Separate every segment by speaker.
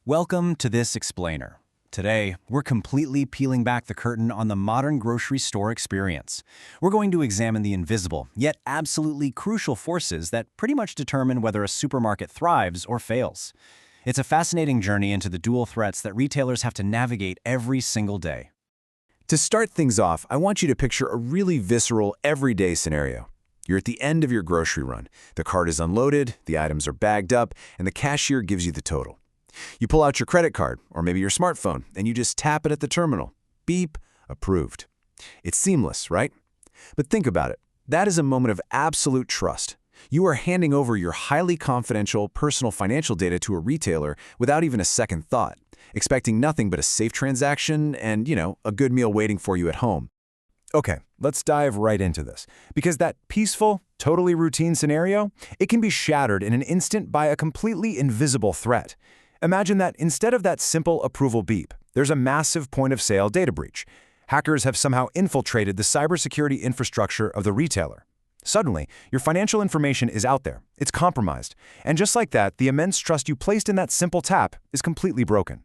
Speaker 1: Welcome to this explainer. Today, we're completely peeling back the curtain on the modern grocery store experience. We're going to examine the invisible, yet absolutely crucial forces that pretty much determine whether a supermarket thrives or fails. It's a fascinating journey into the dual threats that retailers have to navigate every single day.
Speaker 2: To start things off, I want you to picture a really visceral, everyday scenario. You're at the end of your grocery run. The cart is unloaded, the items are bagged up, and the cashier gives you the total. You pull out your credit card, or maybe your smartphone, and you just tap it at the terminal. Beep, approved. It's seamless, right? But think about it. That is a moment of absolute trust. You are handing over your highly confidential personal financial data to a retailer without even a second thought, expecting nothing but a safe transaction and, a good meal waiting for you at home. Okay, let's dive right into this, because that peaceful, totally routine scenario, it can be shattered in an instant by a completely invisible threat. Imagine that instead of that simple approval beep, there's a massive point-of-sale data breach. Hackers have somehow infiltrated the cybersecurity infrastructure of the retailer. Suddenly, your financial information is out there, it's compromised, and just like that, the immense trust you placed in that simple tap is completely broken.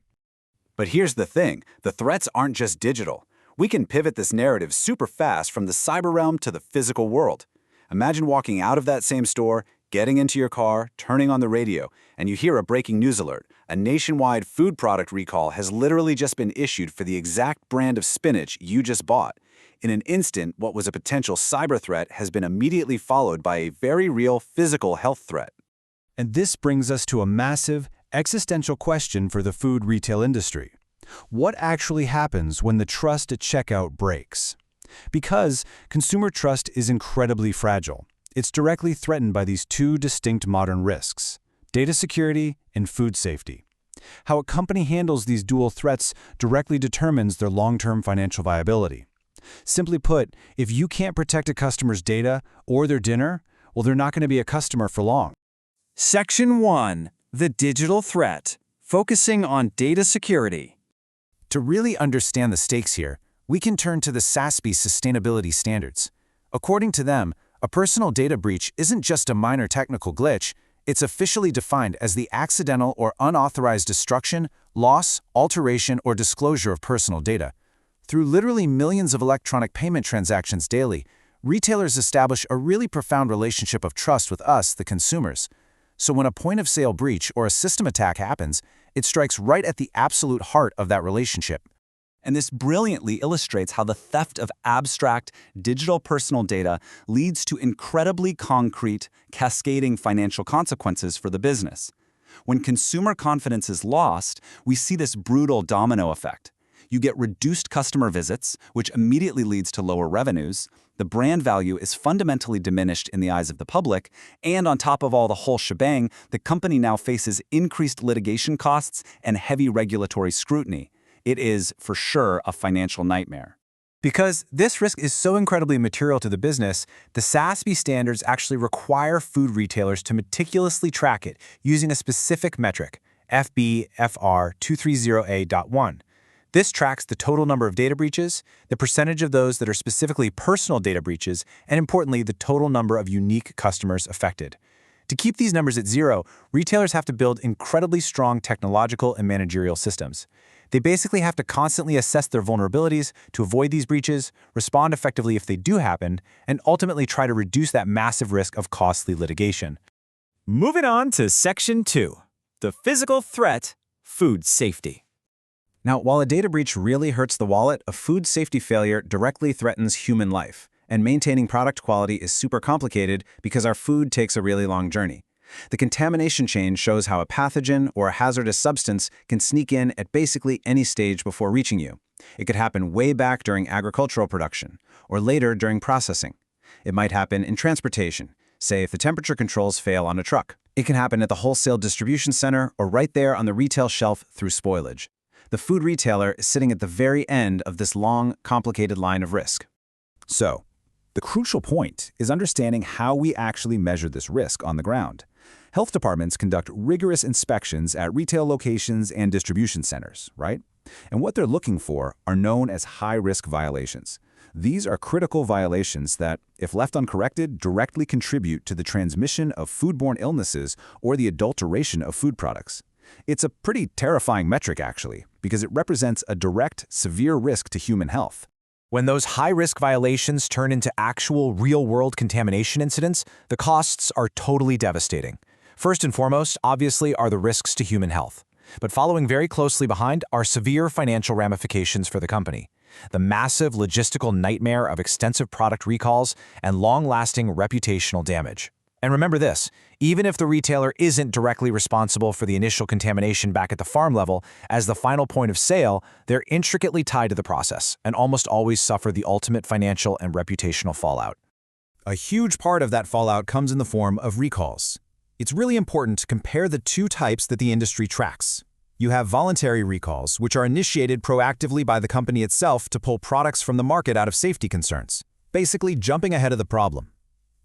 Speaker 3: But here's the thing, the threats aren't just digital. We can pivot this narrative super fast from the cyber realm to the physical world. Imagine walking out of that same store, getting into your car, turning on the radio, and you hear a breaking news alert. A nationwide food product recall has literally just been issued for the exact brand of spinach you just bought. In an instant, what was a potential cyber threat has been immediately followed by a very real physical health threat.
Speaker 1: And this brings us to a massive, existential question for the food retail industry. What actually happens when the trust at checkout breaks? Because consumer trust is incredibly fragile. It's directly threatened by these two distinct modern risks: data security and food safety. How a company handles these dual threats directly determines their long-term financial viability. Simply put, if you can't protect a customer's data or their dinner, well, they're not going to be a customer for long.
Speaker 4: Section 1. The digital threat, focusing on data security.
Speaker 1: To really understand the stakes here, we can turn to the SASB sustainability standards. According to them, a personal data breach isn't just a minor technical glitch, it's officially defined as the accidental or unauthorized destruction, loss, alteration, or disclosure of personal data. Through literally millions of electronic payment transactions daily, retailers establish a really profound relationship of trust with us, the consumers. So when a point-of-sale breach or a system attack happens, it strikes right at the absolute heart of that relationship.
Speaker 3: And this brilliantly illustrates how the theft of abstract, digital personal data leads to incredibly concrete, cascading financial consequences for the business. When consumer confidence is lost, we see this brutal domino effect. You get reduced customer visits, which immediately leads to lower revenues. The brand value is fundamentally diminished in the eyes of the public, and on top of all the whole shebang, the company now faces increased litigation costs and heavy regulatory scrutiny. It is, for sure, a financial nightmare.
Speaker 1: Because this risk is so incredibly material to the business, the SASB standards actually require food retailers to meticulously track it using a specific metric, FBFR 230A.1. This tracks the total number of data breaches, the percentage of those that are specifically personal data breaches, and importantly, the total number of unique customers affected. To keep these numbers at zero, retailers have to build incredibly strong technological and managerial systems. They basically have to constantly assess their vulnerabilities to avoid these breaches, respond effectively if they do happen, and ultimately try to reduce that massive risk of costly litigation.
Speaker 4: Moving on to Section 2. The physical threat, food safety.
Speaker 1: Now, while a data breach really hurts the wallet, a food safety failure directly threatens human life. And maintaining product quality is super complicated because our food takes a really long journey. The contamination chain shows how a pathogen or a hazardous substance can sneak in at basically any stage before reaching you. It could happen way back during agricultural production, or later during processing. It might happen in transportation, say if the temperature controls fail on a truck. It can happen at the wholesale distribution center or right there on the retail shelf through spoilage. The food retailer is sitting at the very end of this long, complicated line of risk. So, the crucial point is understanding how we actually measure this risk on the ground. Health departments conduct rigorous inspections at retail locations and distribution centers, right? And what they're looking for are known as high-risk violations. These are critical violations that, if left uncorrected, directly contribute to the transmission of foodborne illnesses or the adulteration of food products.
Speaker 2: It's a pretty terrifying metric, actually, because it represents a direct, severe risk to human health.
Speaker 5: When those high-risk violations turn into actual real-world contamination incidents, the costs are totally devastating. First and foremost, obviously, are the risks to human health. But following very closely behind are severe financial ramifications for the company. The massive logistical nightmare of extensive product recalls and long-lasting reputational damage. And remember this, even if the retailer isn't directly responsible for the initial contamination back at the farm level, as the final point of sale, they're intricately tied to the process and almost always suffer the ultimate financial and reputational fallout.
Speaker 1: A huge part of that fallout comes in the form of recalls. It's really important to compare the two types that the industry tracks. You have voluntary recalls, which are initiated proactively by the company itself to pull products from the market out of safety concerns, basically jumping ahead of the problem.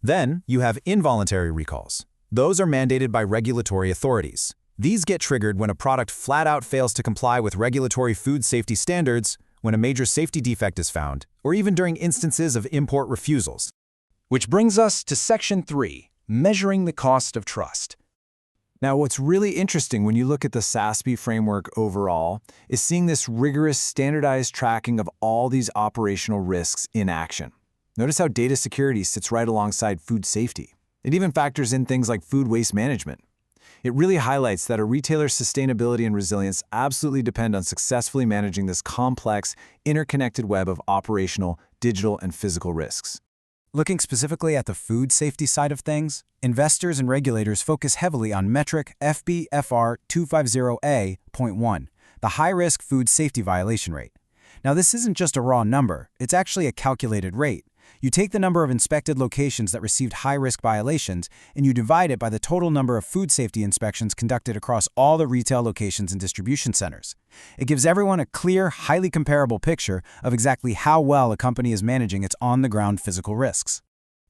Speaker 1: Then, you have involuntary recalls. Those are mandated by regulatory authorities. These get triggered when a product flat-out fails to comply with regulatory food safety standards, when a major safety defect is found, or even during instances of import refusals.
Speaker 4: Which brings us to Section 3, Measuring the Cost of Trust.
Speaker 1: Now, what's really interesting when you look at the SASB framework overall is seeing this rigorous, standardized tracking of all these operational risks in action. Notice how data security sits right alongside food safety. It even factors in things like food waste management. It really highlights that a retailer's sustainability and resilience absolutely depend on successfully managing this complex, interconnected web of operational, digital, and physical risks. Looking specifically at the food safety side of things, investors and regulators focus heavily on metric FBFR 250A.1, the high-risk food safety violation rate. Now, this isn't just a raw number, it's actually a calculated rate. You take the number of inspected locations that received high-risk violations, and you divide it by the total number of food safety inspections conducted across all the retail locations and distribution centers. It gives everyone a clear, highly comparable picture of exactly how well a company is managing its on-the-ground physical risks.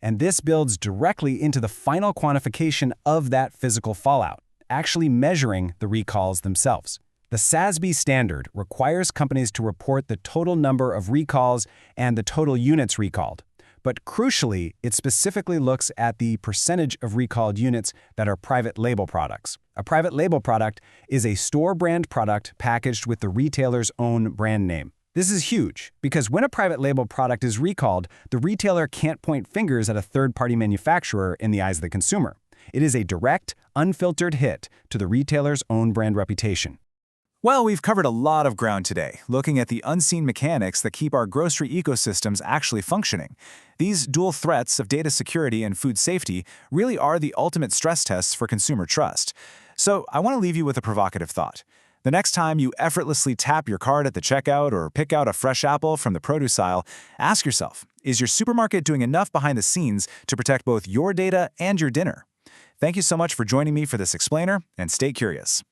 Speaker 1: And this builds directly into the final quantification of that physical fallout, actually measuring the recalls themselves. The SASB standard requires companies to report the total number of recalls and the total units recalled. But crucially, it specifically looks at the percentage of recalled units that are private label products. A private label product is a store brand product packaged with the retailer's own brand name. This is huge because when a private label product is recalled, the retailer can't point fingers at a third-party manufacturer in the eyes of the consumer. It is a direct, unfiltered hit to the retailer's own brand reputation.
Speaker 3: Well, we've covered a lot of ground today, looking at the unseen mechanics that keep our grocery ecosystems actually functioning. These dual threats of data security and food safety really are the ultimate stress tests for consumer trust. So I want to leave you with a provocative thought. The next time you effortlessly tap your card at the checkout or pick out a fresh apple from the produce aisle, ask yourself, is your supermarket doing enough behind the scenes to protect both your data and your dinner? Thank you so much for joining me for this explainer, and stay curious.